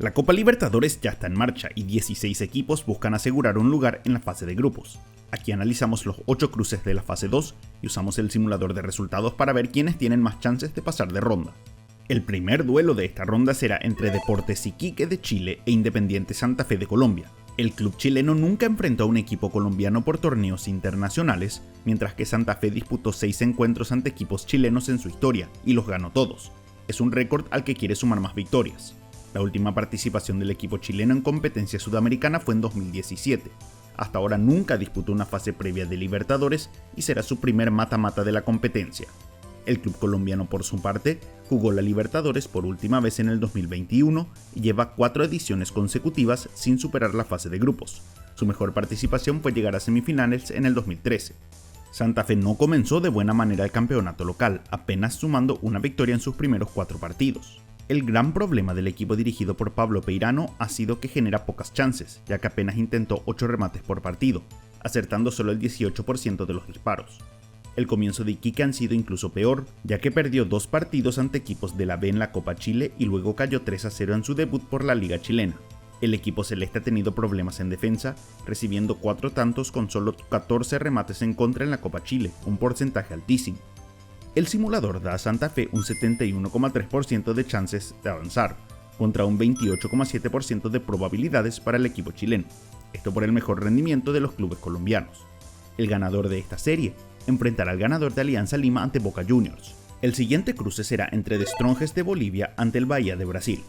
La Copa Libertadores ya está en marcha y 16 equipos buscan asegurar un lugar en la fase de grupos. Aquí analizamos los 8 cruces de la fase 2 y usamos el simulador de resultados para ver quiénes tienen más chances de pasar de ronda. El primer duelo de esta ronda será entre Deportes Iquique de Chile e Independiente Santa Fe de Colombia. El club chileno nunca enfrentó a un equipo colombiano por torneos internacionales, mientras que Santa Fe disputó 6 encuentros ante equipos chilenos en su historia y los ganó todos. Es un récord al que quiere sumar más victorias. La última participación del equipo chileno en competencia sudamericana fue en 2017. Hasta ahora nunca disputó una fase previa de Libertadores y será su primer mata-mata de la competencia. El club colombiano, por su parte, jugó la Libertadores por última vez en el 2021 y lleva 4 ediciones consecutivas sin superar la fase de grupos. Su mejor participación fue llegar a semifinales en el 2013. Santa Fe no comenzó de buena manera el campeonato local, apenas sumando una victoria en sus primeros 4 partidos. El gran problema del equipo dirigido por Pablo Peirano ha sido que genera pocas chances, ya que apenas intentó 8 remates por partido, acertando solo el 18% de los disparos. El comienzo de Iquique han sido incluso peor, ya que perdió 2 partidos ante equipos de la B en la Copa Chile y luego cayó 3-0 en su debut por la Liga Chilena. El equipo celeste ha tenido problemas en defensa, recibiendo 4 tantos con solo 14 remates en contra en la Copa Chile, un porcentaje altísimo. El simulador da a Santa Fe un 71,3% de chances de avanzar, contra un 28,7% de probabilidades para el equipo chileno, esto por el mejor rendimiento de los clubes colombianos. El ganador de esta serie enfrentará al ganador de Alianza Lima ante Boca Juniors. El siguiente cruce será entre The Strongest de Bolivia ante el Bahía de Brasil.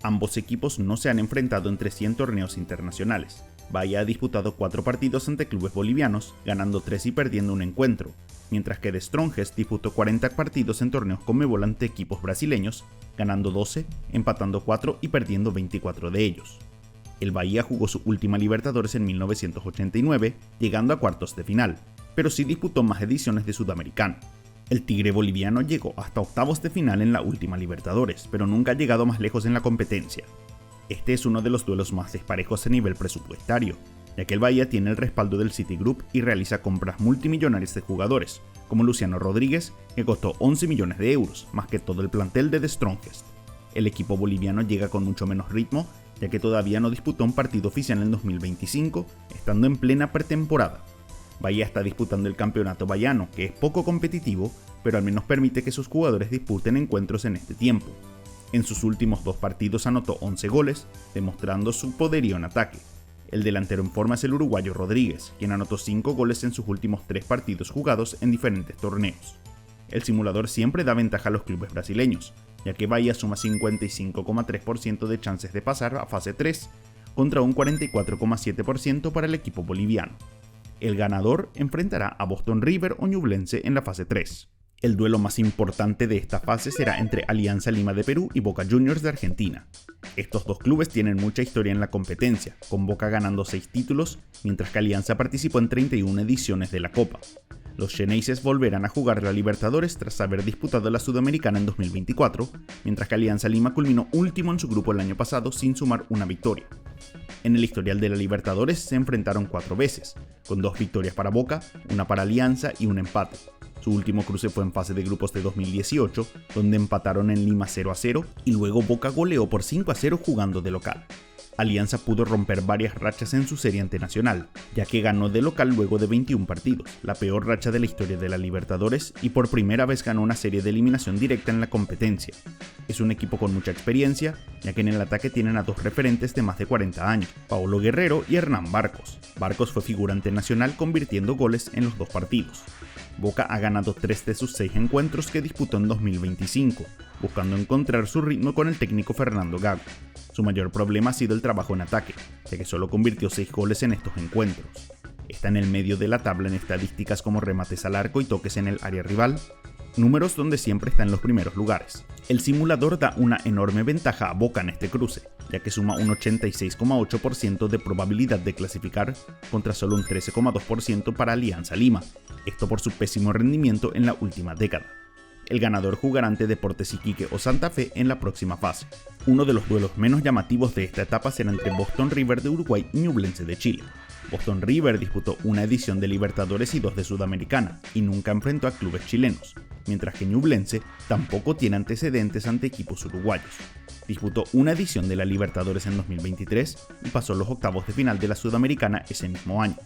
Ambos equipos no se han enfrentado entre 100 torneos internacionales. Bahía ha disputado 4 partidos ante clubes bolivianos, ganando 3 y perdiendo un encuentro, mientras que The Strongest disputó 40 partidos en torneos Conmebol ante equipos brasileños, ganando 12, empatando 4 y perdiendo 24 de ellos. El Bahía jugó su última Libertadores en 1989, llegando a cuartos de final, pero sí disputó más ediciones de Sudamericano. El Tigre boliviano llegó hasta octavos de final en la última Libertadores, pero nunca ha llegado más lejos en la competencia. Este es uno de los duelos más disparejos a nivel presupuestario, ya que el Bahía tiene el respaldo del Citigroup y realiza compras multimillonarias de jugadores, como Luciano Rodríguez, que costó 11 millones de euros, más que todo el plantel de The Strongest. El equipo boliviano llega con mucho menos ritmo, ya que todavía no disputó un partido oficial en 2025, estando en plena pretemporada. Bahía está disputando el campeonato baiano, que es poco competitivo, pero al menos permite que sus jugadores disputen encuentros en este tiempo. En sus últimos 2 partidos anotó 11 goles, demostrando su poderío en ataque. El delantero en forma es el uruguayo Rodríguez, quien anotó 5 goles en sus últimos 3 partidos jugados en diferentes torneos. El simulador siempre da ventaja a los clubes brasileños, ya que Bahía suma 55,3% de chances de pasar a fase 3, contra un 44,7% para el equipo boliviano. El ganador enfrentará a Boston River o Ñublense en la fase 3. El duelo más importante de esta fase será entre Alianza Lima de Perú y Boca Juniors de Argentina. Estos 2 clubes tienen mucha historia en la competencia, con Boca ganando 6 títulos, mientras que Alianza participó en 31 ediciones de la Copa. Los xeneises volverán a jugar la Libertadores tras haber disputado la Sudamericana en 2024, mientras que Alianza Lima culminó último en su grupo el año pasado sin sumar una victoria. En el historial de la Libertadores se enfrentaron 4 veces, con 2 victorias para Boca, una para Alianza y un empate. Su último cruce fue en fase de grupos de 2018, donde empataron en Lima 0-0 y luego Boca goleó por 5-0 jugando de local. Alianza pudo romper varias rachas en su serie ante Nacional, ya que ganó de local luego de 21 partidos, la peor racha de la historia de la Libertadores, y por primera vez ganó una serie de eliminación directa en la competencia. Es un equipo con mucha experiencia, ya que en el ataque tienen a 2 referentes de más de 40 años, Paulo Guerrero y Hernán Barcos. Barcos fue figurante nacional convirtiendo goles en los 2 partidos. Boca ha ganado 3 de sus 6 encuentros que disputó en 2025, buscando encontrar su ritmo con el técnico Fernando Gago. Su mayor problema ha sido el trabajo en ataque, ya que solo convirtió 6 goles en estos encuentros. Está en el medio de la tabla en estadísticas como remates al arco y toques en el área rival, números donde siempre está en los primeros lugares. El simulador da una enorme ventaja a Boca en este cruce, ya que suma un 86,8% de probabilidad de clasificar contra solo un 13,2% para Alianza Lima, esto por su pésimo rendimiento en la última década. El ganador jugará ante Deportes Iquique o Santa Fe en la próxima fase. Uno de los duelos menos llamativos de esta etapa será entre Boston River de Uruguay y Ñublense de Chile. Boston River disputó una edición de Libertadores y 2 de Sudamericana, y nunca enfrentó a clubes chilenos, mientras que Ñublense tampoco tiene antecedentes ante equipos uruguayos. Disputó una edición de la Libertadores en 2023 y pasó los octavos de final de la Sudamericana ese mismo año.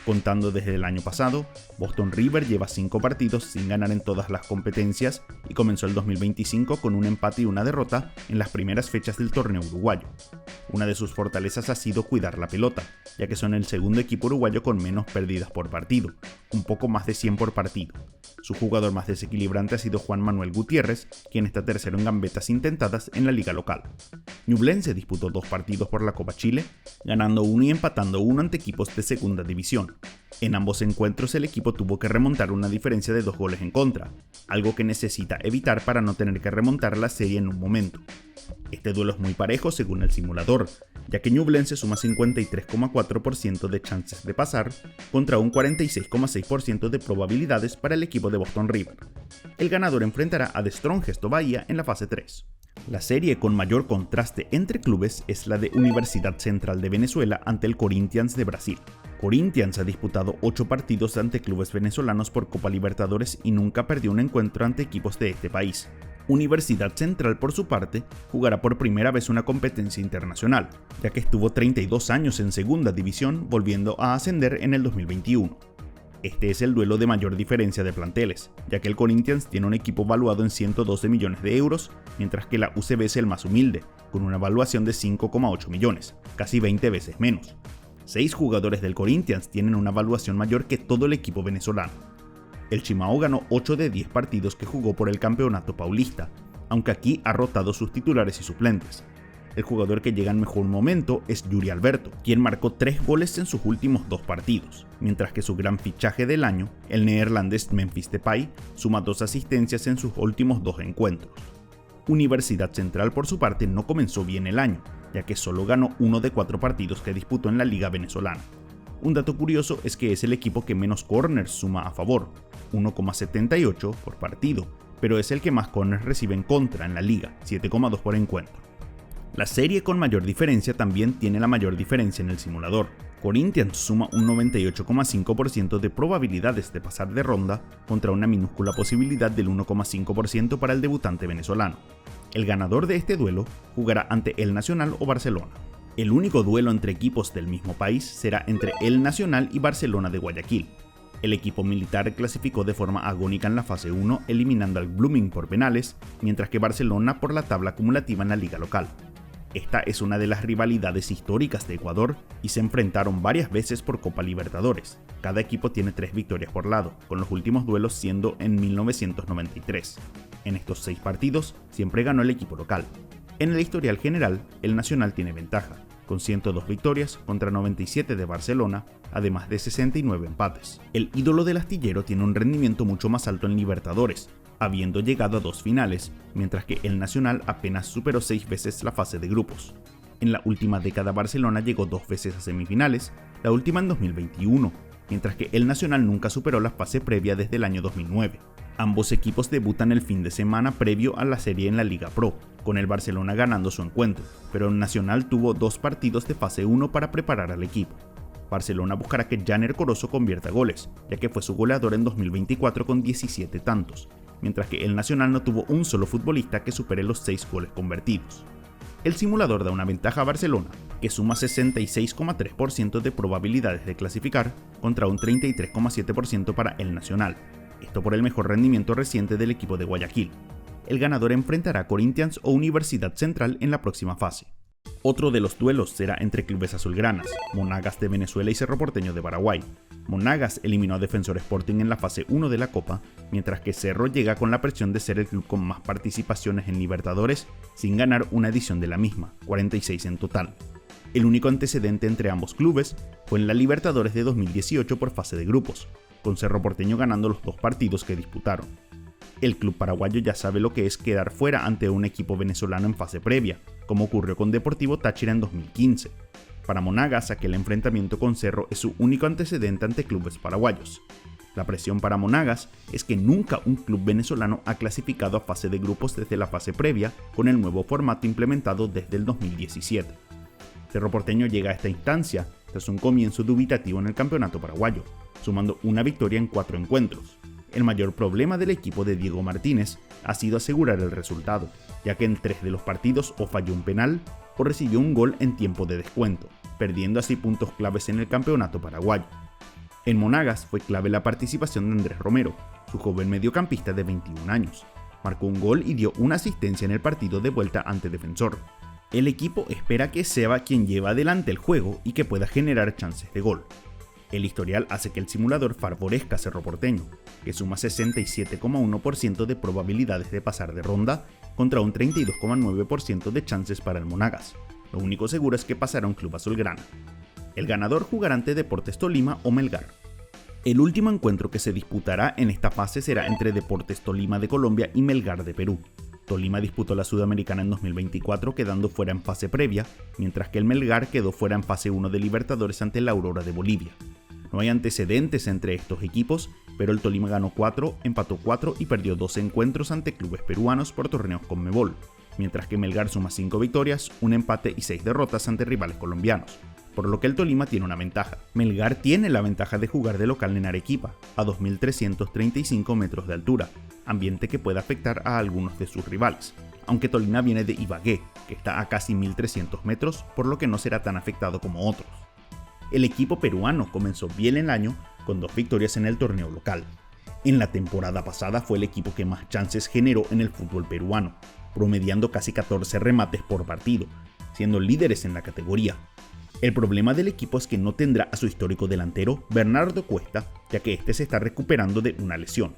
Contando desde el año pasado, Boston River lleva 5 partidos sin ganar en todas las competencias y comenzó el 2025 con un empate y una derrota en las primeras fechas del torneo uruguayo. Una de sus fortalezas ha sido cuidar la pelota, ya que son el segundo equipo uruguayo con menos pérdidas por partido, un poco más de 100 por partido. Su jugador más desequilibrante ha sido Juan Manuel Gutiérrez, quien está tercero en gambetas intentadas en la liga local. Ñublense disputó 2 partidos por la Copa Chile, ganando 1 y empatando 1 ante equipos de segunda división. En ambos encuentros el equipo tuvo que remontar una diferencia de 2 goles en contra, algo que necesita evitar para no tener que remontar la serie en un momento. Este duelo es muy parejo según el simulador, ya que Ñublense suma 53,4% de chances de pasar contra un 46,6% de probabilidades para el equipo de Boston River. El ganador enfrentará a The Strongest Bahía en la fase 3. La serie con mayor contraste entre clubes es la de Universidad Central de Venezuela ante el Corinthians de Brasil. Corinthians ha disputado 8 partidos ante clubes venezolanos por Copa Libertadores y nunca perdió un encuentro ante equipos de este país. Universidad Central, por su parte, jugará por primera vez una competencia internacional, ya que estuvo 32 años en segunda división, volviendo a ascender en el 2021. Este es el duelo de mayor diferencia de planteles, ya que el Corinthians tiene un equipo valuado en 112 millones de euros, mientras que la UCB es el más humilde, con una valuación de 5,8 millones, casi 20 veces menos. 6 jugadores del Corinthians tienen una valuación mayor que todo el equipo venezolano. El Chimao ganó 8 de 10 partidos que jugó por el campeonato paulista, aunque aquí ha rotado sus titulares y suplentes. El jugador que llega en mejor momento es Yuri Alberto, quien marcó 3 goles en sus últimos 2 partidos, mientras que su gran fichaje del año, el neerlandés Memphis Depay, suma 2 asistencias en sus últimos 2 encuentros. Universidad Central, por su parte, no comenzó bien el año, ya que solo ganó 1 de 4 partidos que disputó en la liga venezolana. Un dato curioso es que es el equipo que menos corners suma a favor, 1,78 por partido, pero es el que más corners recibe en contra en la liga, 7,2 por encuentro. La serie con mayor diferencia también tiene la mayor diferencia en el simulador. Corinthians suma un 98,5% de probabilidades de pasar de ronda contra una minúscula posibilidad del 1,5% para el debutante venezolano. El ganador de este duelo jugará ante El Nacional o Barcelona. El único duelo entre equipos del mismo país será entre El Nacional y Barcelona de Guayaquil. El equipo militar clasificó de forma agónica en la fase 1, eliminando al Blooming por penales, mientras que Barcelona por la tabla acumulativa en la liga local. Esta es una de las rivalidades históricas de Ecuador y se enfrentaron varias veces por Copa Libertadores. Cada equipo tiene 3 victorias por lado, con los últimos duelos siendo en 1993. En estos 6 partidos siempre ganó el equipo local. En el historial general, el Nacional tiene ventaja, con 102 victorias contra 97 de Barcelona, además de 69 empates. El ídolo del astillero tiene un rendimiento mucho más alto en Libertadores, habiendo llegado a 2 finales, mientras que el Nacional apenas superó 6 veces la fase de grupos. En la última década Barcelona llegó 2 veces a semifinales, la última en 2021, mientras que el Nacional nunca superó la fase previa desde el año 2009. Ambos equipos debutan el fin de semana previo a la serie en la Liga Pro, con el Barcelona ganando su encuentro, pero el Nacional tuvo 2 partidos de fase 1 para preparar al equipo. Barcelona buscará que Janer Corozo convierta goles, ya que fue su goleador en 2024 con 17 tantos, mientras que el Nacional no tuvo un solo futbolista que supere los 6 goles convertidos. El simulador da una ventaja a Barcelona, que suma 66,3% de probabilidades de clasificar contra un 33,7% para el Nacional, esto por el mejor rendimiento reciente del equipo de Guayaquil. El ganador enfrentará a Corinthians o Universidad Central en la próxima fase. Otro de los duelos será entre clubes azulgranas, Monagas de Venezuela y Cerro Porteño de Paraguay. Monagas eliminó a Defensor Sporting en la fase 1 de la Copa, mientras que Cerro llega con la presión de ser el club con más participaciones en Libertadores sin ganar una edición de la misma, 46 en total. El único antecedente entre ambos clubes fue en la Libertadores de 2018 por fase de grupos, con Cerro Porteño ganando los 2 partidos que disputaron. El club paraguayo ya sabe lo que es quedar fuera ante un equipo venezolano en fase previa, como ocurrió con Deportivo Táchira en 2015. Para Monagas, aquel enfrentamiento con Cerro es su único antecedente ante clubes paraguayos. La presión para Monagas es que nunca un club venezolano ha clasificado a fase de grupos desde la fase previa con el nuevo formato implementado desde el 2017. Cerro Porteño llega a esta instancia tras un comienzo dubitativo en el campeonato paraguayo, sumando una victoria en 4 encuentros. El mayor problema del equipo de Diego Martínez ha sido asegurar el resultado, ya que en 3 de los partidos o falló un penal o recibió un gol en tiempo de descuento, perdiendo así puntos claves en el campeonato paraguayo. En Monagas fue clave la participación de Andrés Romero, su joven mediocampista de 21 años. Marcó un gol y dio una asistencia en el partido de vuelta ante Defensor. El equipo espera que sea quien lleva adelante el juego y que pueda generar chances de gol. El historial hace que el simulador favorezca a Cerro Porteño, que suma 67,1% de probabilidades de pasar de ronda contra un 32,9% de chances para el Monagas. Lo único seguro es que pasará un club azulgrana. El ganador jugará ante Deportes Tolima o Melgar. El último encuentro que se disputará en esta fase será entre Deportes Tolima de Colombia y Melgar de Perú. Tolima disputó la Sudamericana en 2024 quedando fuera en fase previa, mientras que el Melgar quedó fuera en fase 1 de Libertadores ante la Aurora de Bolivia. No hay antecedentes entre estos equipos, pero el Tolima ganó 4, empató 4 y perdió 2 encuentros ante clubes peruanos por torneos Conmebol, mientras que Melgar suma 5 victorias, un empate y 6 derrotas ante rivales colombianos, por lo que el Tolima tiene una ventaja. Melgar tiene la ventaja de jugar de local en Arequipa, a 2.335 metros de altura, ambiente que puede afectar a algunos de sus rivales, aunque Tolima viene de Ibagué, que está a casi 1.300 metros, por lo que no será tan afectado como otros. El equipo peruano comenzó bien el año con 2 victorias en el torneo local. En la temporada pasada fue el equipo que más chances generó en el fútbol peruano, promediando casi 14 remates por partido, siendo líderes en la categoría. El problema del equipo es que no tendrá a su histórico delantero Bernardo Cuesta, ya que este se está recuperando de una lesión.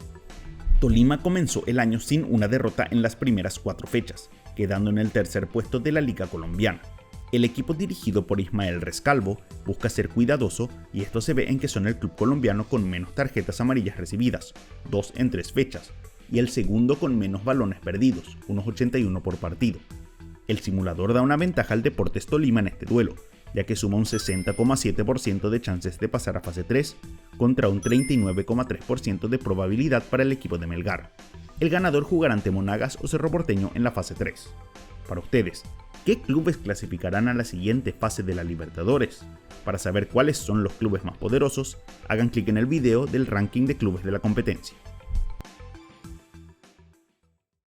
Tolima comenzó el año sin una derrota en las primeras 4 fechas, quedando en el tercer puesto de la Liga Colombiana. El equipo dirigido por Ismael Rescalvo busca ser cuidadoso y esto se ve en que son el club colombiano con menos tarjetas amarillas recibidas, 2 en 3 fechas, y el segundo con menos balones perdidos, unos 81 por partido. El simulador da una ventaja al Deportes Tolima en este duelo, ya que suma un 60,7% de chances de pasar a fase 3 contra un 39,3% de probabilidad para el equipo de Melgar. El ganador jugará ante Monagas o Cerro Porteño en la fase 3. Para ustedes, ¿qué clubes clasificarán a la siguiente fase de la Libertadores? Para saber cuáles son los clubes más poderosos, hagan clic en el video del ranking de clubes de la competencia.